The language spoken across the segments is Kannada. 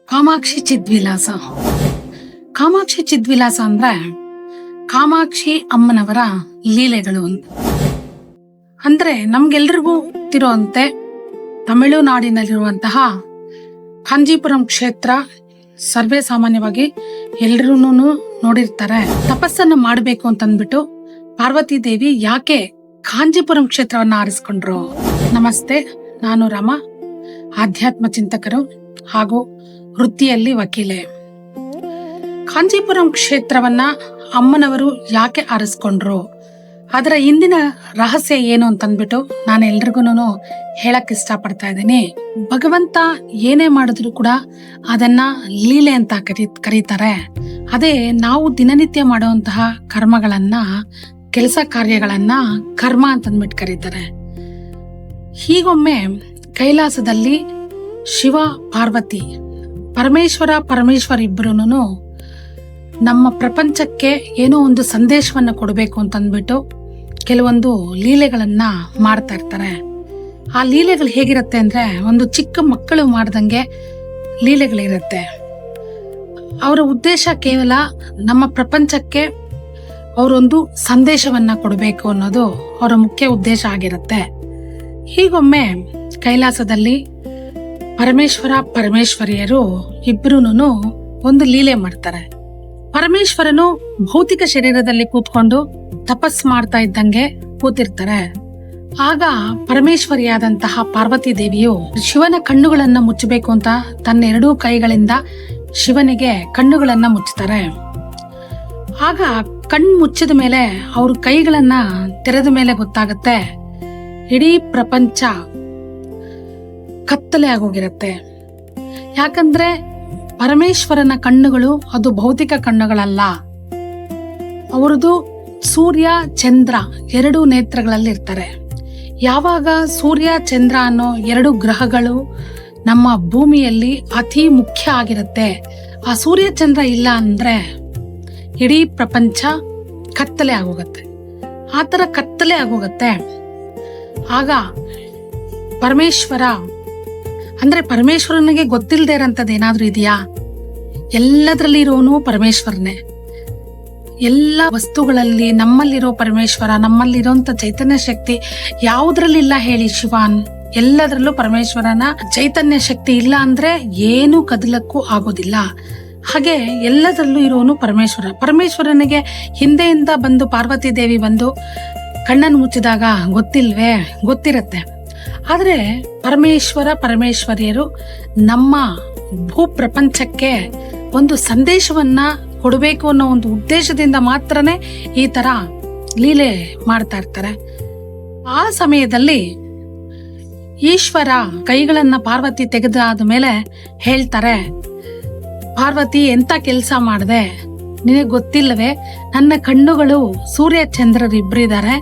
ಕಾಮಾಕ್ಷಿ ಚಿದ್ವಿಲಾಸ. ಕಾಮಾಕ್ಷಿ ಚಿದ್ವಿಲಾಸ ಅಂದ್ರೆ ಕಾಮಾಕ್ಷಿ ಅಮ್ಮನವರ ಲೀಲೆಗಳು ಅಂತ. ಅಂದ್ರೆ ನಮ್ಗೆಲ್ರಿಗೂ ಗೊತ್ತಿರುವಂತೆ ತಮಿಳುನಾಡಿನಲ್ಲಿರುವಂತಹ ಕಾಂಜೀಪುರಂ ಕ್ಷೇತ್ರ ಸರ್ವೇ ಸಾಮಾನ್ಯವಾಗಿ ಎಲ್ರೂ ನೋಡಿರ್ತಾರೆ. ತಪಸ್ಸನ್ನ ಮಾಡಬೇಕು ಅಂತಂದ್ಬಿಟ್ಟು ಪಾರ್ವತಿ ದೇವಿ ಯಾಕೆ ಕಾಂಜೀಪುರಂ ಕ್ಷೇತ್ರವನ್ನ ಆರಿಸ್ಕೊಂಡ್ರು? ನಮಸ್ತೆ, ನಾನು ರಾಮ, ಆಧ್ಯಾತ್ಮ ಚಿಂತಕರು ಹಾಗೂ ವೃತ್ತಿಯಲ್ಲಿ ವಕೀಲೆ. ಕಾಂಜೀಪುರಂ ಕ್ಷೇತ್ರವನ್ನ ಅಮ್ಮನವರು ಯಾಕೆ ಆರಿಸ್ಕೊಂಡ್ರು, ಅದರ ಹಿಂದಿನ ರಹಸ್ಯ ಏನು ಅಂತಂದ್ಬಿಟ್ಟು ನಾನು ಎಲ್ರಿಗೂ ಹೇಳಕ್ ಇಷ್ಟಪಡ್ತಾ ಇದ್ದೀನಿ. ಭಗವಂತ ಏನೇ ಮಾಡಿದ್ರು ಕೂಡ ಅದನ್ನ ಲೀಲೆ ಅಂತ ಕರೀತಾರೆ. ಅದೇ ನಾವು ದಿನನಿತ್ಯ ಮಾಡುವಂತಹ ಕರ್ಮಗಳನ್ನ, ಕೆಲಸ ಕಾರ್ಯಗಳನ್ನ ಕರ್ಮ ಅಂತಂದ್ಬಿಟ್ಟು ಕರೀತಾರೆ. ಹೀಗೊಮ್ಮೆ ಕೈಲಾಸದಲ್ಲಿ ಶಿವ ಪಾರ್ವತಿ, ಪರಮೇಶ್ವರ ಇಬ್ಬರೂ ನಮ್ಮ ಪ್ರಪಂಚಕ್ಕೆ ಏನೋ ಒಂದು ಸಂದೇಶವನ್ನ ಕೊಡಬೇಕು ಅಂತಂದ್ಬಿಟ್ಟು ಕೆಲವೊಂದು ಲೀಲೆಗಳನ್ನ ಮಾಡ್ತಾ ಇರ್ತಾರೆ. ಆ ಲೀಲೆಗಳು ಹೇಗಿರುತ್ತೆ ಅಂದ್ರೆ, ಒಂದು ಚಿಕ್ಕ ಮಕ್ಕಳು ಮಾಡ್ದಂಗೆ ಲೀಲೆಗಳಿರುತ್ತೆ. ಅವರ ಉದ್ದೇಶ ಕೇವಲ ನಮ್ಮ ಪ್ರಪಂಚಕ್ಕೆ ಅವರೊಂದು ಸಂದೇಶವನ್ನ ಕೊಡಬೇಕು ಅನ್ನೋದು ಅವರ ಮುಖ್ಯ ಉದ್ದೇಶ ಆಗಿರುತ್ತೆ. ಹೀಗೊಮ್ಮೆ ಕೈಲಾಸದಲ್ಲಿ ಪರಮೇಶ್ವರಿಯರು ಇಬ್ರು ಒಂದು ಲೀಲೆ ಮಾಡ್ತಾರೆ. ಪರಮೇಶ್ವರನು ಭೌತಿಕ ಶರೀರದಲ್ಲಿ ಕೂತ್ಕೊಂಡು ತಪಸ್ ಮಾಡ್ತಾ ಇದ್ದಂಗೆ ಕೂತಿರ್ತಾರೆ. ಆಗ ಪರಮೇಶ್ವರಿಯಾದಂತಹ ಪಾರ್ವತಿ ದೇವಿಯು ಶಿವನ ಕಣ್ಣುಗಳನ್ನ ಮುಚ್ಚಬೇಕು ಅಂತ ತನ್ನ ಎರಡೂ ಕೈಗಳಿಂದ ಶಿವನಿಗೆ ಕಣ್ಣುಗಳನ್ನ ಮುಚ್ಚುತ್ತಾರೆ. ಆಗ ಕಣ್ಣು ಮುಚ್ಚಿದ ಮೇಲೆ ಅವ್ರ ಕೈಗಳನ್ನ ತೆರೆದ ಮೇಲೆ ಗೊತ್ತಾಗತ್ತೆ ಇಡೀ ಪ್ರಪಂಚ ಕತ್ತಲೆ ಆಗೋಗಿರತ್ತೆ. ಯಾಕಂದ್ರೆ ಪರಮೇಶ್ವರನ ಕಣ್ಣುಗಳು ಅದು ಭೌತಿಕ ಕಣ್ಣುಗಳಲ್ಲ, ಅವರದು ಸೂರ್ಯ ಚಂದ್ರ ಎರಡು ನೇತ್ರಗಳಲ್ಲಿ ಇರ್ತಾರೆ. ಯಾವಾಗ ಸೂರ್ಯ ಚಂದ್ರ ಅನ್ನೋ ಎರಡು ಗ್ರಹಗಳು ನಮ್ಮ ಭೂಮಿಯಲ್ಲಿ ಅತಿ ಮುಖ್ಯ ಆಗಿರುತ್ತೆ, ಆ ಸೂರ್ಯ ಚಂದ್ರ ಇಲ್ಲ ಅಂದ್ರೆ ಇಡೀ ಪ್ರಪಂಚ ಕತ್ತಲೆ ಆಗೋಗತ್ತೆ. ಆತರ ಕತ್ತಲೆ ಆಗೋಗತ್ತೆ. ಆಗ ಪರಮೇಶ್ವರನಿಗೆ ಗೊತ್ತಿಲ್ಲದೆ ಇರೋಂಥದ್ದು ಏನಾದ್ರೂ ಇದೆಯಾ? ಎಲ್ಲದರಲ್ಲಿ ಇರೋನು ಪರಮೇಶ್ವರನೇ. ಎಲ್ಲ ವಸ್ತುಗಳಲ್ಲಿ ನಮ್ಮಲ್ಲಿರೋ ಪರಮೇಶ್ವರ, ನಮ್ಮಲ್ಲಿರೋಂಥ ಚೈತನ್ಯ ಶಕ್ತಿ ಯಾವುದ್ರಲ್ಲಿಲ್ಲ ಹೇಳಿ ಶಿವಾನ್? ಎಲ್ಲದರಲ್ಲೂ ಪರಮೇಶ್ವರನ ಚೈತನ್ಯ ಶಕ್ತಿ ಇಲ್ಲ ಅಂದ್ರೆ ಏನು ಕದಲಕ್ಕೂ ಆಗೋದಿಲ್ಲ. ಹಾಗೆ ಎಲ್ಲದರಲ್ಲೂ ಇರೋನು ಪರಮೇಶ್ವರನಿಗೆ ಹಿಂದೆಯಿಂದ ಬಂದು ಪಾರ್ವತಿ ದೇವಿ ಬಂದು ಕಣ್ಣನ್ನು ಮುಚ್ಚಿದಾಗ ಗೊತ್ತಿಲ್ವೇ? ಗೊತ್ತಿರತ್ತೆ. ಆದ್ರೆ ಪರಮೇಶ್ವರಿಯರು ನಮ್ಮ ಭೂ ಪ್ರಪಂಚಕ್ಕೆ ಒಂದು ಸಂದೇಶವನ್ನ ಕೊಡಬೇಕು ಅನ್ನೋ ಒಂದು ಉದ್ದೇಶದಿಂದ ಮಾತ್ರನೇ ಈ ತರ ಲೀಲೆ ಮಾಡ್ತಾ ಇರ್ತಾರೆ. ಆ ಸಮಯದಲ್ಲಿ ಈಶ್ವರ ಕೈಗಳನ್ನ ಪಾರ್ವತಿ ತೆಗೆದಾದ ಮೇಲೆ ಹೇಳ್ತಾರೆ, ಪಾರ್ವತಿ ಎಂತ ಕೆಲಸ ಮಾಡಿದೆ ನಿನಗೆ ಗೊತ್ತಿಲ್ಲವೇ? ನನ್ನ ಕಣ್ಣುಗಳು ಸೂರ್ಯ ಚಂದ್ರರಿಬ್ರಿದ್ದಾರೆ,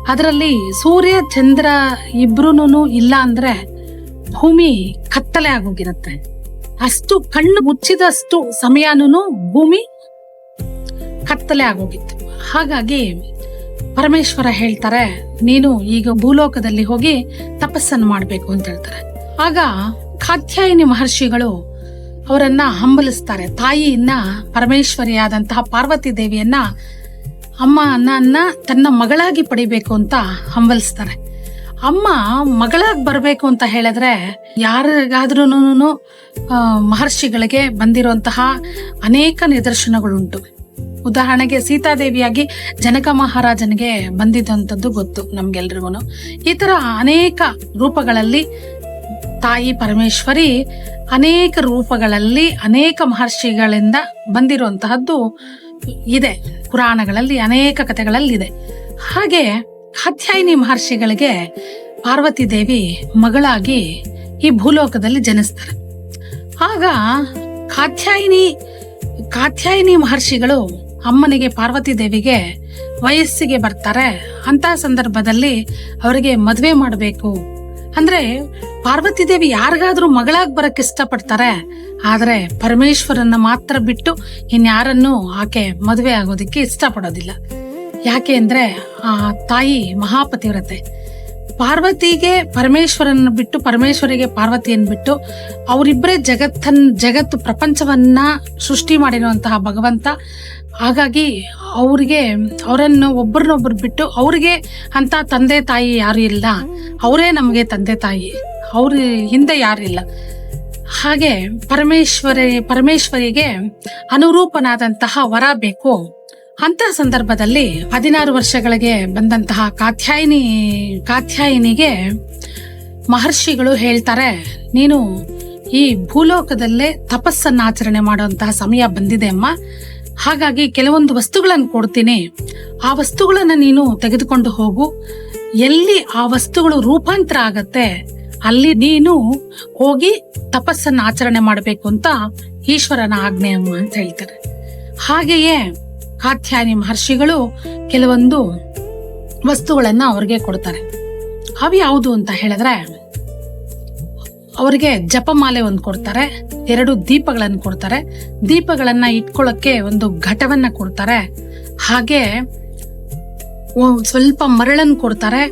ಅದರಲ್ಲಿ ಸೂರ್ಯ ಚಂದ್ರ ಇಬ್ರು ಇಲ್ಲ ಅಂದ್ರೆ ಭೂಮಿ ಕತ್ತಲೆ ಆಗೋಗಿರುತ್ತೆ. ಅಷ್ಟು ಕಣ್ಣು ಮುಚ್ಚಿದಷ್ಟು ಸಮಯನೂ ಭೂಮಿ ಕತ್ತಲೆ ಆಗೋಗಿತ್ತು. ಹಾಗಾಗಿ ಪರಮೇಶ್ವರ ಹೇಳ್ತಾರೆ, ನೀನು ಈಗ ಭೂಲೋಕದಲ್ಲಿ ಹೋಗಿ ತಪಸ್ಸನ್ನು ಮಾಡ್ಬೇಕು ಅಂತ ಹೇಳ್ತಾರೆ. ಆಗ ಕಾತ್ಯಾಯಿನಿ ಮಹರ್ಷಿಗಳು ಅವರನ್ನ ಹಂಬಲಿಸ್ತಾರೆ. ತಾಯಿಯನ್ನ, ಪರಮೇಶ್ವರಿಯಾದಂತಹ ಪಾರ್ವತಿ ದೇವಿಯನ್ನ ಅಮ್ಮನನ್ನ ತನ್ನ ಮಗಳಾಗಿ ಪಡಿಬೇಕು ಅಂತ ಹಂಬಲಿಸ್ತಾರೆ. ಅಮ್ಮ ಮಗಳಾಗಿ ಬರ್ಬೇಕು ಅಂತ ಹೇಳಿದ್ರೆ ಯಾರಿಗಾದ್ರೂ ಮಹರ್ಷಿಗಳಿಗೆ ಬಂದಿರುವಂತಹ ಅನೇಕ ನಿದರ್ಶನಗಳುಂಟು. ಉದಾಹರಣೆಗೆ ಸೀತಾದೇವಿಯಾಗಿ ಜನಕ ಮಹಾರಾಜನಿಗೆ ಬಂದಿದ್ದಂಥದ್ದು ಗೊತ್ತು ನಮ್ಗೆಲ್ರಿಗೂ. ಈ ತರ ಅನೇಕ ರೂಪಗಳಲ್ಲಿ ತಾಯಿ ಪರಮೇಶ್ವರಿ ಅನೇಕ ರೂಪಗಳಲ್ಲಿ ಅನೇಕ ಮಹರ್ಷಿಗಳಿಂದ ಬಂದಿರುವಂತಹದ್ದು ಇದೆ, ಪುರಾಣಗಳಲ್ಲಿ ಅನೇಕ ಕಥೆಗಳಲ್ಲಿ ಇದೆ. ಹಾಗೆ ಕಾತ್ಯಾಯಿನಿ ಮಹರ್ಷಿಗಳಿಗೆ ಪಾರ್ವತಿ ದೇವಿ ಮಗಳಾಗಿ ಈ ಭೂಲೋಕದಲ್ಲಿ ಜನಿಸ್ತಾರೆ. ಆಗ ಕಾತ್ಯಾಯಿನಿ ಮಹರ್ಷಿಗಳು ಅಮ್ಮನಿಗೆ, ಪಾರ್ವತಿ ದೇವಿಗೆ ವಯಸ್ಸಿಗೆ ಬರ್ತಾರೆ. ಅಂತ ಸಂದರ್ಭದಲ್ಲಿ ಅವರಿಗೆ ಮದುವೆ ಮಾಡಬೇಕು ಅಂದ್ರೆ ಪಾರ್ವತಿ ದೇವಿ ಯಾರಿಗಾದ್ರೂ ಮಗಳಾಗಿ ಬರಕ್ ಇಷ್ಟಪಡ್ತಾರೆ, ಆದ್ರೆ ಪರಮೇಶ್ವರನ್ನ ಮಾತ್ರ ಬಿಟ್ಟು ಇನ್ಯಾರನ್ನೂ ಆಕೆ ಮದುವೆ ಆಗೋದಿಕ್ಕೆ ಇಷ್ಟಪಡೋದಿಲ್ಲ. ಯಾಕೆ ಅಂದ್ರೆ ಆ ತಾಯಿ ಮಹಾಪತಿವ್ರತೆ. ಪಾರ್ವತಿಗೆ ಪರಮೇಶ್ವರನ ಬಿಟ್ಟು, ಪರಮೇಶ್ವರಿಗೆ ಪಾರ್ವತಿಯನ್ನು ಬಿಟ್ಟು ಅವರಿಬ್ಬರೇ ಜಗತ್ತು ಪ್ರಪಂಚವನ್ನ ಸೃಷ್ಟಿ ಮಾಡಿರುವಂತಹ ಭಗವಂತ. ಹಾಗಾಗಿ ಅವರನ್ನು ಒಬ್ಬರನ್ನೊಬ್ಬರು ಬಿಟ್ಟು ಅವ್ರಿಗೆ ಅಂತ ತಂದೆ ತಾಯಿ ಯಾರು ಇಲ್ಲ. ಅವರೇ ನಮಗೆ ತಂದೆ ತಾಯಿ, ಅವ್ರ ಹಿಂದೆ ಯಾರಿಲ್ಲ. ಹಾಗೆ ಪರಮೇಶ್ವರಿಗೆ ಅನುರೂಪನಾದಂತಹ ವರ ಬೇಕು. ಅಂತಹ ಸಂದರ್ಭದಲ್ಲಿ 16 ವರ್ಷಗಳಿಗೆ ಬಂದಂತಹ ಕಾತ್ಯಾಯಿನಿಗೆ ಮಹರ್ಷಿಗಳು ಹೇಳ್ತಾರೆ, ನೀನು ಈ ಭೂಲೋಕದಲ್ಲೇ ತಪಸ್ಸನ್ನ ಆಚರಣೆ ಮಾಡುವಂತಹ ಸಮಯ ಬಂದಿದೆ ಅಮ್ಮ. ಹಾಗಾಗಿ ಕೆಲವೊಂದು ವಸ್ತುಗಳನ್ನು ಕೊಡ್ತೀನಿ, ಆ ವಸ್ತುಗಳನ್ನ ನೀನು ತೆಗೆದುಕೊಂಡು ಹೋಗು. ಎಲ್ಲಿ ಆ ವಸ್ತುಗಳು ರೂಪಾಂತರ ಆಗತ್ತೆ ಅಲ್ಲಿ ನೀನು ಹೋಗಿ ತಪಸ್ಸನ್ನ ಆಚರಣೆ ಮಾಡಬೇಕು ಅಂತ ಈಶ್ವರನ ಆಜ್ಞೆ ಅಮ್ಮ ಅಂತ ಹೇಳ್ತಾರೆ. ಹಾಗೆಯೇ ಕಾತ್ಯಾಯನಿ ಮಹರ್ಷಿಗಳು ಕೆಲವೊಂದು ವಸ್ತುಗಳನ್ನ ಅವ್ರಿಗೆ ಕೊಡ್ತಾರೆ. ಅವು ಯಾವುದು ಅಂತ ಹೇಳಿದ್ರೆ, ಅವರಿಗೆ ಜಪಮಾಲೆ ಒಂದು ಕೊಡ್ತಾರೆ, 2 ದೀಪಗಳನ್ನು ಕೊಡ್ತಾರೆ, ದೀಪಗಳನ್ನ ಇಟ್ಕೊಳ್ಳಕ್ಕೆ ಒಂದು ಘಟವನ್ನ ಕೊಡ್ತಾರೆ, ಹಾಗೆ ಸ್ವಲ್ಪ ಮರಳನ್ನು ಕೊಡ್ತಾರೆ,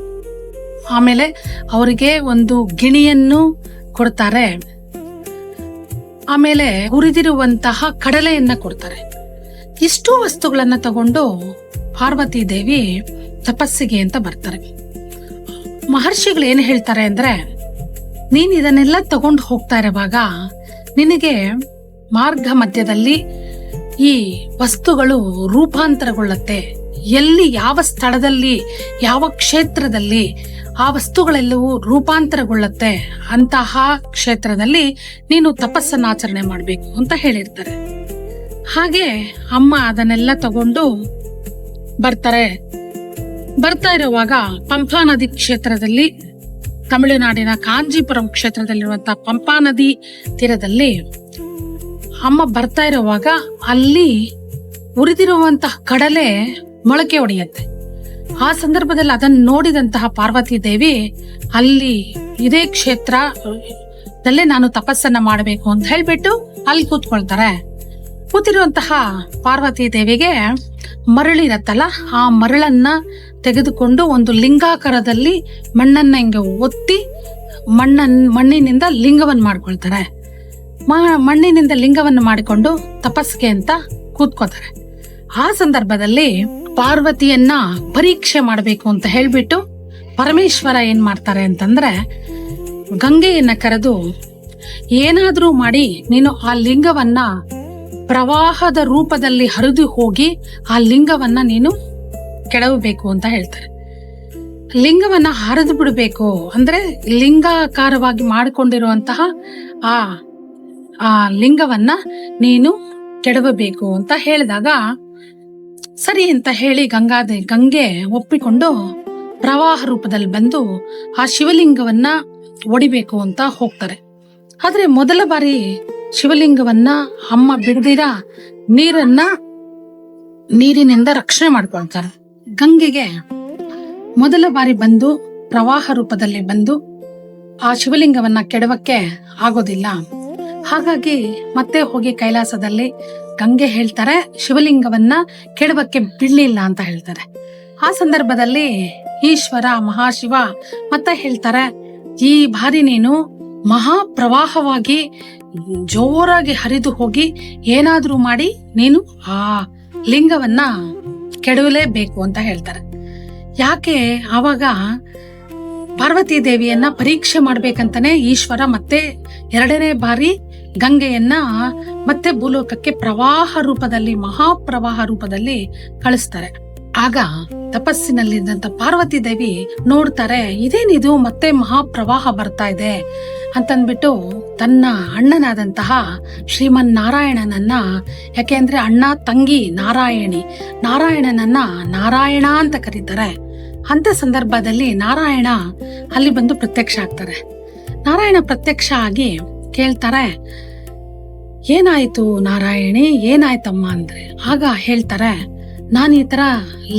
ಆಮೇಲೆ ಅವರಿಗೆ ಒಂದು ಗಿಣಿಯನ್ನು ಕೊಡ್ತಾರೆ, ಆಮೇಲೆ ಹುರಿದಿರುವಂತಹ ಕಡಲೆಯನ್ನ ಕೊಡ್ತಾರೆ. ಇಷ್ಟು ವಸ್ತುಗಳನ್ನ ತಗೊಂಡು ಪಾರ್ವತಿ ದೇವಿ ತಪಸ್ಸಿಗೆ ಅಂತ ಬರ್ತಾರೆ. ಮಹರ್ಷಿಗಳು ಏನು ಹೇಳ್ತಾರೆ ಅಂದ್ರೆ, ನೀನ್ ಇದನ್ನೆಲ್ಲ ತಗೊಂಡು ಹೋಗ್ತಾ ಇರುವಾಗ ನಿನಗೆ ಮಾರ್ಗ ಮಧ್ಯದಲ್ಲಿ ಈ ವಸ್ತುಗಳು ರೂಪಾಂತರಗೊಳ್ಳುತ್ತೆ. ಎಲ್ಲಿ, ಯಾವ ಸ್ಥಳದಲ್ಲಿ, ಯಾವ ಕ್ಷೇತ್ರದಲ್ಲಿ ಆ ವಸ್ತುಗಳೆಲ್ಲವೂ ರೂಪಾಂತರಗೊಳ್ಳುತ್ತೆ ಅಂತಹ ಕ್ಷೇತ್ರದಲ್ಲಿ ನೀನು ತಪಸ್ಸನ್ನ ಆಚರಣೆ ಮಾಡಬೇಕು ಅಂತ ಹೇಳಿರ್ತಾರೆ. ಹಾಗೆ ಅಮ್ಮ ಅದನ್ನೆಲ್ಲ ತಗೊಂಡು ಬರ್ತಾ ಇರುವಾಗ ಪಂಪಾ ನದಿ ಕ್ಷೇತ್ರದಲ್ಲಿ, ತಮಿಳುನಾಡಿನ ಕಾಂಜೀಪುರಂ ಕ್ಷೇತ್ರದಲ್ಲಿರುವಂತಹ ಪಂಪಾ ನದಿ ತೀರದಲ್ಲಿ ಅಮ್ಮ ಬರ್ತಾ ಇರುವಾಗ ಅಲ್ಲಿ ಉರಿದಿರುವಂತಹ ಕಡಲೆ ಮೊಳಕೆ ಹೊಡೆಯುತ್ತೆ. ಆ ಸಂದರ್ಭದಲ್ಲಿ ಅದನ್ನು ನೋಡಿದಂತಹ ಪಾರ್ವತಿ ದೇವಿ ಅಲ್ಲಿ ಇದೇ ಕ್ಷೇತ್ರದಲ್ಲೇ ನಾನು ತಪಸ್ಸನ್ನ ಮಾಡಬೇಕು ಅಂತ ಹೇಳ್ಬಿಟ್ಟು ಅಲ್ಲಿ ಕೂತ್ಕೊಳ್ತಾರೆ. ಕೂತಿರುವಂತಹ ಪಾರ್ವತಿ ದೇವಿಗೆ ಮರಳಿರತ್ತಲ್ಲ, ಆ ಮರಳನ್ನ ತೆಗೆದುಕೊಂಡು ಒಂದು ಲಿಂಗಾಕಾರದಲ್ಲಿ ಮಣ್ಣನ್ನ ಹಿಂಗೆ ಒತ್ತಿ ಮಣ್ಣಿನಿಂದ ಲಿಂಗವನ್ನು ಮಾಡ್ಕೊಳ್ತಾರೆ. ಮಣ್ಣಿನಿಂದ ಲಿಂಗವನ್ನು ಮಾಡಿಕೊಂಡು ತಪಸ್ಸಿಗೆ ಅಂತ ಕೂತ್ಕೋತಾರೆ. ಆ ಸಂದರ್ಭದಲ್ಲಿ ಪಾರ್ವತಿಯನ್ನ ಪರೀಕ್ಷೆ ಮಾಡಬೇಕು ಅಂತ ಹೇಳ್ಬಿಟ್ಟು ಪರಮೇಶ್ವರ ಏನ್ ಮಾಡ್ತಾರೆ ಅಂತಂದ್ರೆ, ಗಂಗೆಯನ್ನ ಕರೆದು ಏನಾದ್ರೂ ಮಾಡಿ ನೀನು ಆ ಲಿಂಗವನ್ನ ಪ್ರವಾಹದ ರೂಪದಲ್ಲಿ ಹರಿದು ಹೋಗಿ ಆ ಲಿಂಗವನ್ನ ನೀನು ಕೆಡವಬೇಕು ಅಂತ ಹೇಳ್ತಾರೆ. ಲಿಂಗವನ್ನ ಹರಿದು ಬಿಡಬೇಕು ಅಂದ್ರೆ ಲಿಂಗಾಕಾರವಾಗಿ ಮಾಡಿಕೊಂಡಿರುವಂತಹ ಆ ಲಿಂಗವನ್ನ ನೀನು ಕೆಡವಬೇಕು ಅಂತ ಹೇಳಿದಾಗ ಸರಿ ಅಂತ ಹೇಳಿ ಗಂಗೆ ಒಪ್ಪಿಕೊಂಡು ಪ್ರವಾಹ ರೂಪದಲ್ಲಿ ಬಂದು ಆ ಶಿವಲಿಂಗವನ್ನ ಒಡಿಬೇಕು ಅಂತ ಹೋಗ್ತಾರೆ. ಆದ್ರೆ ಮೊದಲ ಬಾರಿ ಶಿವಲಿಂಗವನ್ನ ಅಮ್ಮ ಬಿಡದಿರ ನೀರಿನಿಂದ ರಕ್ಷಣೆ ಮಾಡ್ಕೊಳ್ತಾರೆ. ಗಂಗೆಗೆ ಮೊದಲ ಬಾರಿ ಬಂದು ಪ್ರವಾಹ ರೂಪದಲ್ಲಿ ಬಂದು ಆ ಶಿವಲಿಂಗವನ್ನ ಕೆಡವಕ್ಕೆ ಆಗೋದಿಲ್ಲ. ಹಾಗಾಗಿ ಮತ್ತೆ ಹೋಗಿ ಕೈಲಾಸದಲ್ಲಿ ಗಂಗೆ ಹೇಳ್ತಾರೆ, ಶಿವಲಿಂಗವನ್ನ ಕೆಡವಕ್ಕೆ ಬಿಡ್ಲಿಲ್ಲ ಅಂತ ಹೇಳ್ತಾರೆ. ಆ ಸಂದರ್ಭದಲ್ಲಿ ಈಶ್ವರ ಮಹಾಶಿವ ಮತ್ತೆ ಹೇಳ್ತಾರೆ, ಈ ಬಾರಿ ನೀನು ಮಹಾಪ್ರವಾಹವಾಗಿ ಜೋರಾಗಿ ಹರಿದು ಹೋಗಿ ಏನಾದ್ರೂ ಮಾಡಿ ನೀನು ಆ ಲಿಂಗವನ್ನ ಕೆಡವಲೇಬೇಕು ಅಂತ ಹೇಳ್ತಾರೆ. ಯಾಕೆ ಆವಾಗ ಪಾರ್ವತಿ ದೇವಿಯನ್ನ ಪರೀಕ್ಷೆ ಮಾಡ್ಬೇಕಂತಾನೆ ಈಶ್ವರ ಮತ್ತೆ 2ನೇ ಬಾರಿ ಗಂಗೆಯನ್ನ ಮತ್ತೆ ಭೂಲೋಕಕ್ಕೆ ಪ್ರವಾಹ ರೂಪದಲ್ಲಿ, ಮಹಾಪ್ರವಾಹ ರೂಪದಲ್ಲಿ ಕಳಿಸ್ತಾರೆ. ಆಗ ತಪಸ್ಸಿನಲ್ಲಿದ್ದಂತ ಪಾರ್ವತಿ ದೇವಿ ನೋಡ್ತಾರೆ, ಇದೇನಿದು ಮತ್ತೆ ಮಹಾಪ್ರವಾಹ ಬರ್ತಾ ಇದೆ ಅಂತಂದ್ಬಿಟ್ಟು ತನ್ನ ಅಣ್ಣನಾದಂತಹ ಶ್ರೀಮನ್ ನಾರಾಯಣನನ್ನ, ಯಾಕೆಂದ್ರೆ ಅಣ್ಣ ತಂಗಿ ನಾರಾಯಣನನ್ನ ನಾರಾಯಣ ಅಂತ ಕರೀತಾರೆ. ಅಂತ ಸಂದರ್ಭದಲ್ಲಿ ನಾರಾಯಣ ಅಲ್ಲಿ ಬಂದು ಪ್ರತ್ಯಕ್ಷ ಆಗ್ತಾರೆ. ನಾರಾಯಣ ಪ್ರತ್ಯಕ್ಷ ಆಗಿ ಕೇಳ್ತಾರೆ, ಏನಾಯ್ತು ನಾರಾಯಣಿ, ಏನಾಯ್ತಮ್ಮ ಅಂದ್ರೆ. ಆಗ ಹೇಳ್ತಾರೆ, ನಾನು ಈ ತರ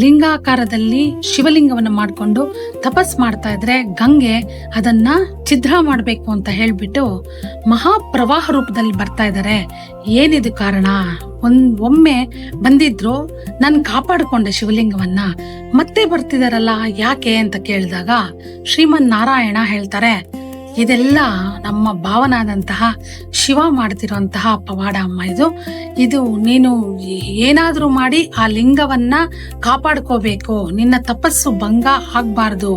ಲಿಂಗಾಕಾರದಲ್ಲಿ ಶಿವಲಿಂಗವನ್ನು ಮಾಡಿಕೊಂಡು ತಪಸ್ ಮಾಡ್ತಾ ಇದ್ರೆ ಗಂಗೆ ಅದನ್ನ ಛಿದ್ರ ಮಾಡಬೇಕು ಅಂತ ಹೇಳ್ಬಿಟ್ಟು ಮಹಾಪ್ರವಾಹ ರೂಪದಲ್ಲಿ ಬರ್ತಾ ಇದ್ದಾರೆ. ಏನಿದು ಕಾರಣ? ಒಮ್ಮೆ ಬಂದಿದ್ರು, ನಾನು ಕಾಪಾಡಿಕೊಂಡೆ ಶಿವಲಿಂಗವನ್ನ, ಮತ್ತೆ ಬರ್ತಿದಾರಲ್ಲ ಯಾಕೆ ಅಂತ ಕೇಳಿದಾಗ ಶ್ರೀಮನ್ ನಾರಾಯಣ ಹೇಳ್ತಾರೆ, ಇದೆಲ್ಲ ನಮ್ಮ ಭಾವನಾದಂತಹ ಶಿವ ಮಾಡ್ತಿರುವಂತಹ ಪವಾಡ ಅಮ್ಮ. ಇದು ನೀನು ಏನಾದ್ರೂ ಮಾಡಿ ಆ ಲಿಂಗವನ್ನ ಕಾಪಾಡ್ಕೋಬೇಕು, ನಿನ್ನ ತಪಸ್ಸು ಭಂಗ ಆಗ್ಬಾರ್ದು,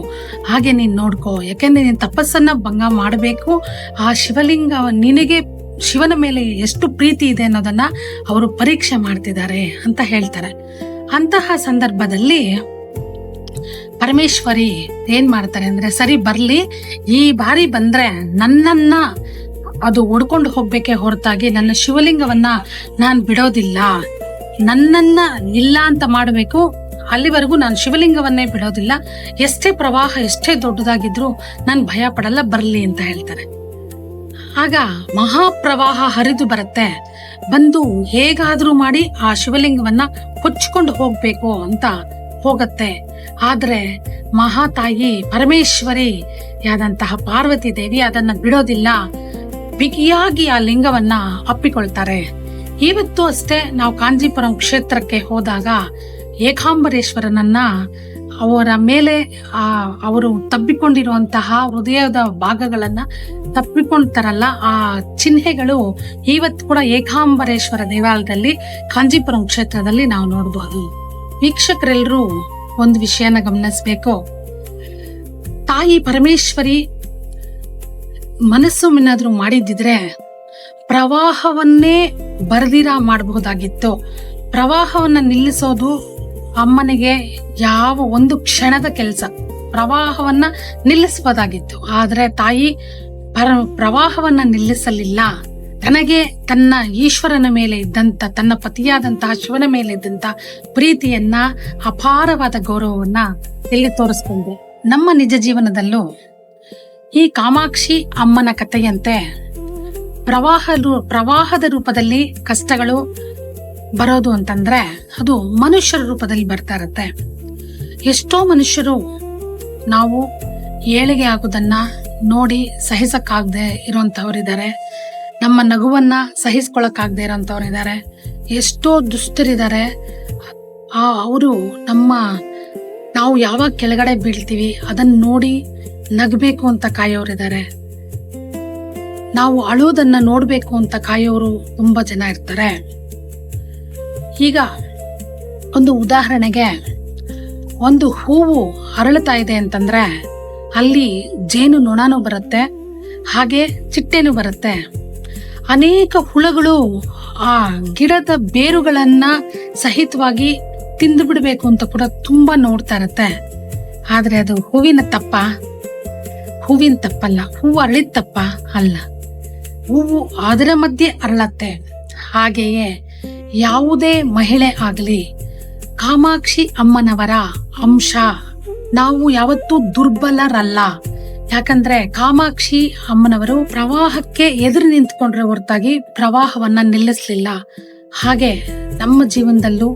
ಹಾಗೆ ನೀನ್ ನೋಡ್ಕೋ. ಯಾಕೆಂದ್ರೆ ನೀನ್ ತಪಸ್ಸನ್ನ ಭಂಗ ಮಾಡಬೇಕು. ಆ ಶಿವಲಿಂಗ ನಿನಗೆ ಶಿವನ ಮೇಲೆ ಎಷ್ಟು ಪ್ರೀತಿ ಇದೆ ಅನ್ನೋದನ್ನ ಅವರು ಪರೀಕ್ಷೆ ಮಾಡ್ತಿದ್ದಾರೆ ಅಂತ ಹೇಳ್ತಾರೆ. ಅಂತಹ ಸಂದರ್ಭದಲ್ಲಿ ಪರಮೇಶ್ವರಿ ಏನ್ ಮಾಡ್ತಾರೆ ಅಂದ್ರೆ, ಸರಿ ಬರ್ಲಿ, ಈ ಬಾರಿ ಬಂದ್ರೆ ನನ್ನನ್ನ ಅದು ಒಡ್ಕೊಂಡು ಹೋಗ್ಬೇಕೆ ಹೊರತಾಗಿ ನನ್ನ ಶಿವಲಿಂಗವನ್ನ ನಾನ್ ಬಿಡೋದಿಲ್ಲ, ನನ್ನನ್ನ ಇಲ್ಲ ಅಂತ ಮಾಡಬೇಕು, ಅಲ್ಲಿವರೆಗೂ ನಾನು ಶಿವಲಿಂಗವನ್ನೇ ಬಿಡೋದಿಲ್ಲ, ಎಷ್ಟೇ ಪ್ರವಾಹ ಎಷ್ಟೇ ದೊಡ್ಡದಾಗಿದ್ರು ನಾನು ಭಯ ಪಡಲ್ಲ, ಬರ್ಲಿ ಅಂತ ಹೇಳ್ತಾರೆ. ಆಗ ಮಹಾಪ್ರವಾಹ ಹರಿದು ಬರುತ್ತೆ. ಬಂದು ಹೇಗಾದ್ರೂ ಮಾಡಿ ಆ ಶಿವಲಿಂಗವನ್ನ ಕೊಚ್ಕೊಂಡು ಹೋಗ್ಬೇಕು ಅಂತ ಹೋಗತ್ತೆ. ಆದ್ರೆ ಮಹಾತಾಯಿ ಪರಮೇಶ್ವರಿ ಯಾದಂತಹ ಪಾರ್ವತಿ ದೇವಿ ಅದನ್ನ ಬಿಡೋದಿಲ್ಲ, ಬಿಗಿಯಾಗಿ ಆ ಲಿಂಗವನ್ನ ಅಪ್ಪಿಕೊಳ್ತಾರೆ. ಇವತ್ತು ಅಷ್ಟೇ ನಾವು ಕಾಂಜೀಪುರಂ ಕ್ಷೇತ್ರಕ್ಕೆ ಹೋದಾಗ ಏಕಾಂಬರೇಶ್ವರನನ್ನ ಅವರ ಮೇಲೆ ಅವರು ತಬ್ಬಿಕೊಂಡಿರುವಂತಹ ಹೃದಯದ ಭಾಗಗಳನ್ನ ತಪ್ಪಿಕೊಳ್ತಾರಲ್ಲ, ಆ ಚಿಹ್ನೆಗಳು ಇವತ್ತು ಕೂಡ ಏಕಾಂಬರೇಶ್ವರ ದೇವಾಲಯದಲ್ಲಿ ಕಾಂಜೀಪುರಂ ಕ್ಷೇತ್ರದಲ್ಲಿ ನಾವು ನೋಡಬಹುದು. ವೀಕ್ಷಕರೆಲ್ಲರೂ ಒಂದು ವಿಷಯನ ಗಮನಿಸಬೇಕು. ತಾಯಿ ಪರಮೇಶ್ವರಿ ಮನಸ್ಸು ಏನಾದ್ರೂ ಮಾಡಿದ್ದಿದ್ರೆ ಪ್ರವಾಹವನ್ನೇ ಬರದಿರ ಮಾಡಬಹುದಾಗಿತ್ತು. ಪ್ರವಾಹವನ್ನ ನಿಲ್ಲಿಸೋದು ಅಮ್ಮನಿಗೆ ಯಾವ ಒಂದು ಕ್ಷಣದ ಕೆಲಸ, ಪ್ರವಾಹವನ್ನ ನಿಲ್ಲಿಸಬಹುದಾಗಿತ್ತು. ಆದ್ರೆ ತಾಯಿ ಪ್ರವಾಹವನ್ನ ನಿಲ್ಲಿಸಲಿಲ್ಲ. ತನಗೆ ತನ್ನ ಈಶ್ವರನ ಮೇಲೆ ಇದ್ದಂತ, ತನ್ನ ಪತಿಯಾದಂತಹ ಶಿವನ ಮೇಲೆ ಇದ್ದಂತ ಪ್ರೀತಿಯನ್ನ, ಅಪಾರವಾದ ಗೌರವವನ್ನ ಇಲ್ಲಿ ತೋರಿಸ್ಕೊಂಡೆ. ನಮ್ಮ ನಿಜ ಜೀವನದಲ್ಲೂ ಈ ಕಾಮಾಕ್ಷಿ ಅಮ್ಮನ ಕಥೆಯಂತೆ ಪ್ರವಾಹದ ರೂಪದಲ್ಲಿ ಕಷ್ಟಗಳು ಬರೋದು ಅಂತಂದ್ರೆ ಅದು ಮನುಷ್ಯರ ರೂಪದಲ್ಲಿ ಬರ್ತಾ ಇರತ್ತೆ. ಎಷ್ಟೋ ಮನುಷ್ಯರು ನಾವು ಏಳಿಗೆ ಆಗೋದನ್ನ ನೋಡಿ ಸಹಿಸಕ್ಕಾಗದೆ ಇರುವಂತವ್ರಿದ್ದಾರೆ, ನಮ್ಮ ನಗುವನ್ನ ಸಹಿಸ್ಕೊಳಕ್ಕಾಗದೆ ಇರೋಂಥವ್ರಿದ್ದಾರೆ, ಎಷ್ಟೋ ದುಷ್ಟರಿದ್ದಾರೆ. ಅವರು ನಾವು ಯಾವಾಗ ಕೆಳಗಡೆ ಬೀಳ್ತೀವಿ ಅದನ್ನ ನೋಡಿ ನಗಬೇಕು ಅಂತ ಕಾಯೋರಿದ್ದಾರೆ, ನಾವು ಅಳೋದನ್ನ ನೋಡ್ಬೇಕು ಅಂತ ಕಾಯೋರು ತುಂಬಾ ಜನ ಇರ್ತಾರೆ. ಈಗ ಒಂದು ಉದಾಹರಣೆಗೆ, ಒಂದು ಹೂವು ಅರಳುತ್ತಾ ಇದೆ ಅಂತಂದ್ರೆ ಅಲ್ಲಿ ಜೇನು ನೊಣನೂ ಬರುತ್ತೆ, ಹಾಗೆ ಚಿಟ್ಟೆನೂ ಬರುತ್ತೆ. ಅನೇಕ ಹುಳಗಳು ಆ ಗಿಡದ ಬೇರುಗಳನ್ನ ಸಹಿತವಾಗಿ ತಿಂದು ಬಿಡ್ಬೇಕು ಅಂತ ಕೂಡ ತುಂಬಾ ನೋಡ್ತಾ ಇರತ್ತೆ. ಆದ್ರೆ ಅದು ಹೂವಿನ ತಪ್ಪಲ್ಲ, ಹೂವು ಅರಳಿದ ತಪ್ಪ ಅಲ್ಲ, ಹೂವು ಅದರ ಮಧ್ಯೆ ಅರಳತ್ತೆ. ಹಾಗೆಯೇ ಯಾವುದೇ ಮಹಿಳೆ ಆಗ್ಲಿ ಕಾಮಾಕ್ಷಿ ಅಮ್ಮನವರ ಅಂಶ, ನಾವು ಯಾವತ್ತೂ ದುರ್ಬಲರಲ್ಲ. ಯಾಕಂದ್ರೆ ಕಾಮಾಕ್ಷಿ ಅಮ್ಮನವರು ಪ್ರವಾಹಕ್ಕೆ ಎದುರು ನಿಂತ್ಕೊಂಡ್ರೆ ಹೊರತಾಗಿ ಪ್ರವಾಹವನ್ನ ನಿಲ್ಲಿಸ್ಲಿಲ್ಲ. ಹಾಗೆ ನಮ್ಮ ಜೀವನದಲ್ಲೂ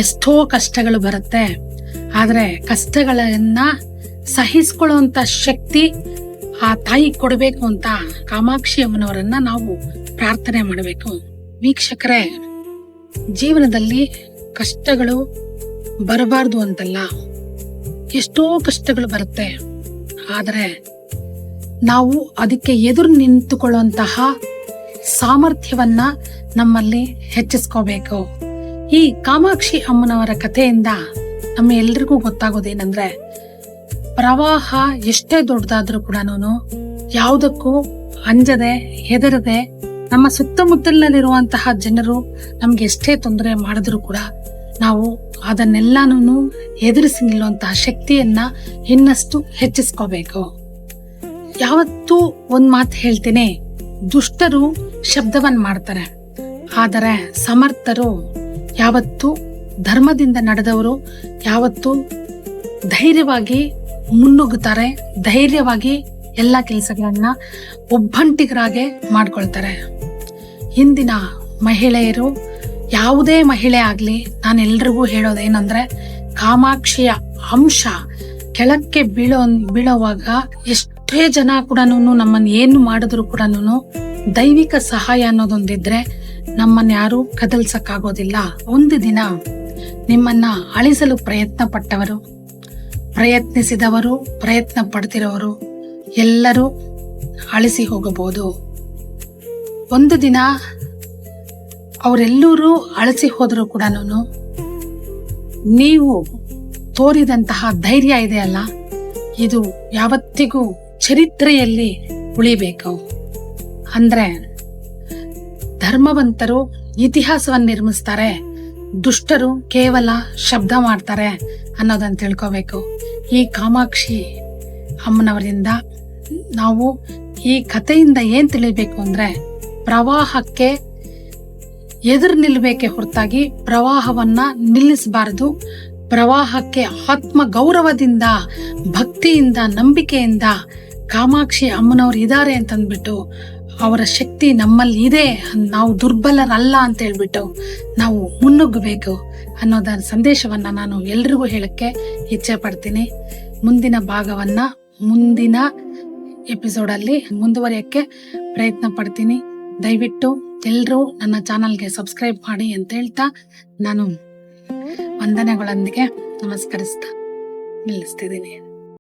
ಎಷ್ಟೋ ಕಷ್ಟಗಳು ಬರುತ್ತೆ, ಆದ್ರೆ ಕಷ್ಟಗಳನ್ನ ಸಹಿಸ್ಕೊಳ್ಳುವಂತ ಶಕ್ತಿ ಆ ತಾಯಿ ಕೊಡಬೇಕು ಅಂತ ಕಾಮಾಕ್ಷಿ ಅಮ್ಮನವರನ್ನ ನಾವು ಪ್ರಾರ್ಥನೆ ಮಾಡಬೇಕು. ವೀಕ್ಷಕರೇ, ಜೀವನದಲ್ಲಿ ಕಷ್ಟಗಳು ಬರಬಾರ್ದು ಅಂತಲ್ಲ, ಎಷ್ಟೋ ಕಷ್ಟಗಳು ಬರುತ್ತೆ, ಆದ್ರೆ ನಾವು ಅದಕ್ಕೆ ಎದುರು ನಿಂತುಕೊಳ್ಳುವಂತಹ ಸಾಮರ್ಥ್ಯವನ್ನ ನಮ್ಮಲ್ಲಿ ಹೆಚ್ಚಿಸ್ಕೋಬೇಕು. ಈ ಕಾಮಾಕ್ಷಿ ಅಮ್ಮನವರ ಕಥೆಯಿಂದ ನಮ್ಮ ಎಲ್ರಿಗೂ ಗೊತ್ತಾಗೋದೇನಂದ್ರೆ, ಪ್ರವಾಹ ಎಷ್ಟೇ ದೊಡ್ಡದಾದ್ರೂ ಕೂಡ ಯಾವುದಕ್ಕೂ ಅಂಜದೆ ಹೆದರದೆ, ನಮ್ಮ ಸುತ್ತಮುತ್ತಲಿನಲ್ಲಿರುವಂತಹ ಜನರು ನಮ್ಗೆ ಎಷ್ಟೇ ತೊಂದರೆ ಮಾಡಿದ್ರು ಕೂಡ ನಾವು ಅದನ್ನೆಲ್ಲಾನು ಎದುರಿಸಿ ನಿಲ್ಲುವಂತಹ ಶಕ್ತಿಯನ್ನ ಇನ್ನಷ್ಟು ಹೆಚ್ಚಿಸ್ಕೋಬೇಕು. ಯಾವತ್ತೂ ಒಂದ್ ಮಾತು ಹೇಳ್ತೀನಿ, ದುಷ್ಟರು ಶಬ್ದವನ್ನ ಮಾಡ್ತಾರೆ, ಆದರೆ ಸಮರ್ಥರು ಯಾವತ್ತೂ ಧರ್ಮದಿಂದ ನಡೆದವರು ಯಾವತ್ತೂ ಧೈರ್ಯವಾಗಿ ಮುನ್ನುಗ್ಗುತ್ತಾರೆ, ಧೈರ್ಯವಾಗಿ ಎಲ್ಲ ಕೆಲಸಗಳನ್ನ ಒಬ್ಬಂಟಿಗರಾಗೆ ಮಾಡ್ಕೊಳ್ತಾರೆ. ಇಂದಿನ ಮಹಿಳೆಯರು, ಯಾವುದೇ ಮಹಿಳೆ ಆಗ್ಲಿ, ನಾನು ಎಲ್ರಿಗೂ ಹೇಳೋದೇನಂದ್ರೆ, ಕಾಮಾಕ್ಷಿಯ ಅಂಶ ಕೆಳಕ್ಕೆ ಬೀಳೋವಾಗ ಎಷ್ಟೇ ಜನ ಕೂಡ ನಮ್ಮನ್ನು ಏನು ಮಾಡಿದ್ರು ಕೂಡ ದೈವಿಕ ಸಹಾಯ ಅನ್ನೋದೊಂದಿದ್ರೆ ನಮ್ಮನ್ನ ಯಾರು ಕದಲ್ಸಕ್ಕಾಗೋದಿಲ್ಲ. ಒಂದು ದಿನ ನಿಮ್ಮನ್ನ ಅಳಿಸಲು ಪ್ರಯತ್ನಿಸಿದವರು, ಪ್ರಯತ್ನ ಪಡ್ತಿರೋರು ಎಲ್ಲರೂ ಅಳಿಸಿ ಹೋಗಬಹುದು. ಒಂದು ದಿನ ಅವರೆಲ್ಲರೂ ಅಳಿಸಿ ಹೋದರೂ ಕೂಡ ನೀವು ತೋರಿದಂತಹ ಧೈರ್ಯ ಇದೆಯಲ್ಲ, ಇದು ಯಾವತ್ತಿಗೂ ಚರಿತ್ರೆಯಲ್ಲಿ ಉಳಿಬೇಕು. ಅಂದ್ರೆ ಧರ್ಮವಂತರು ಇತಿಹಾಸವನ್ನು ನಿರ್ಮಿಸ್ತಾರೆ, ದುಷ್ಟರು ಕೇವಲ ಶಬ್ದ ಮಾಡ್ತಾರೆ ಅನ್ನೋದನ್ನ ತಿಳ್ಕೋಬೇಕು. ಈ ಕಾಮಾಕ್ಷಿ ಅಮ್ಮನವರಿಂದ ನಾವು ಈ ಕಥೆಯಿಂದ ಏನ್ ತಿಳಿಬೇಕು ಅಂದ್ರೆ, ಪ್ರವಾಹಕ್ಕೆ ಎದುರು ನಿಲ್ಬೇಕೆ ಹೊರತಾಗಿ ಪ್ರವಾಹವನ್ನ ನಿಲ್ಲಿಸಬಾರದು. ಪ್ರವಾಹಕ್ಕೆ ಆತ್ಮ ಗೌರವದಿಂದ, ಭಕ್ತಿಯಿಂದ, ನಂಬಿಕೆಯಿಂದ ಕಾಮಾಕ್ಷಿ ಅಮ್ಮನವ್ರು ಇದ್ದಾರೆ ಅಂತಂದ್ಬಿಟ್ಟು, ಅವರ ಶಕ್ತಿ ನಮ್ಮಲ್ಲಿ ಇದೆ, ನಾವು ದುರ್ಬಲರಲ್ಲ ಅಂತ ಹೇಳ್ಬಿಟ್ಟು ನಾವು ಮುನ್ನುಗ್ಗಬೇಕು ಅನ್ನೋದ ಸಂದೇಶವನ್ನ ನಾನು ಎಲ್ರಿಗೂ ಹೇಳಕ್ಕೆ ಇಚ್ಛೆ ಪಡ್ತೀನಿ. ಮುಂದಿನ ಭಾಗವನ್ನ ಮುಂದಿನ ಎಪಿಸೋಡಲ್ಲಿ ಮುಂದುವರಿಯಕ್ಕೆ ಪ್ರಯತ್ನ ಪಡ್ತೀನಿ. ದಯವಿಟ್ಟು ಎಲ್ಲರೂ ನನ್ನ ಚಾನಲ್ಗೆ ಸಬ್ಸ್ಕ್ರೈಬ್ ಮಾಡಿ ಅಂತ ಹೇಳ್ತಾ ನಾನು ವಂದನೆಗಳೊಂದಿಗೆ ನಮಸ್ಕರಿಸ್ತಾ ನಿಲ್ಲಿಸ್ತಿದ್ದೀನಿ.